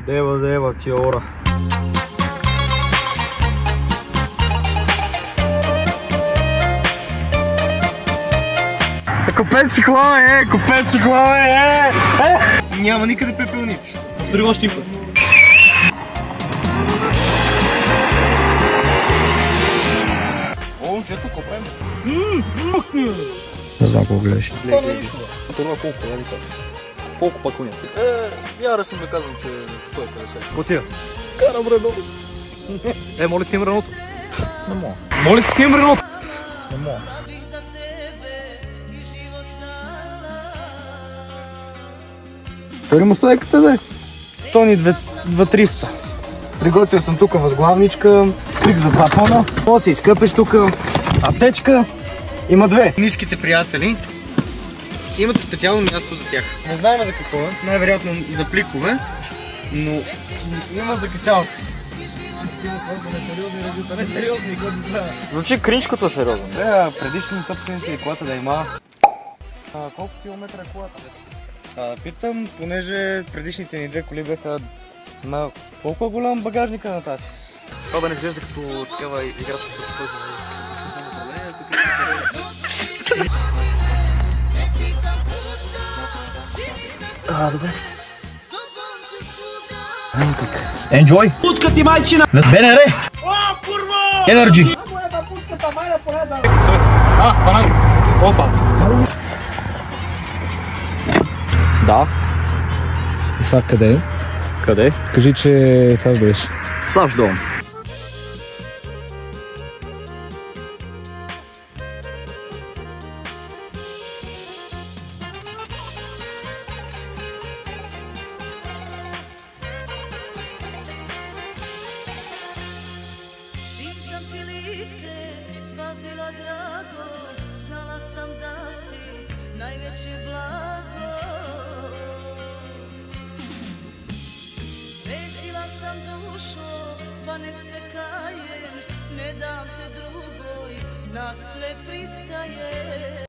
Дева ти ора. Купец си хламе, купец си хламе, Няма никъде пепелници. Повтори още път. О, чето, какво правим? Не знам какво гледаш. Това колко, нали така? Колко пакуня? Я съм да казвам, че 150. Потия. Карам Рено. Моля ти им Реното. Не мога. Моля ти им Реното. Не мога. Пари му стойката, да е. Тони 2-300. Приготвил съм тук възглавничка, крик за 2 тона. Може да се изкъпеш тук, аптечка. Има 2. Ниските приятели имат специално място за тях. Не знаем за какво е, най-вероятно за пликове, но има за качалка. Това са несериозни работа, несериозни, какво да знае. Звучи кринч като сериозно. Предишни собственици колата да има. Колко километра е колата? Питам, понеже предишните ни 2 коли бяха на колко голям багажника на тази? Това да не изглежда като такава играта като този. Добре. Enjoy! Путка ти майчина! БНР! Energy! Опа! Да. И сега къде е? Къде? Кажи, че сега бъдеш. Славш дом. Spazila drago, znala sam da si najveće blago. Rešila sam dušo, pa nek se kajem, ne dam te drugoj, na sve pristaje.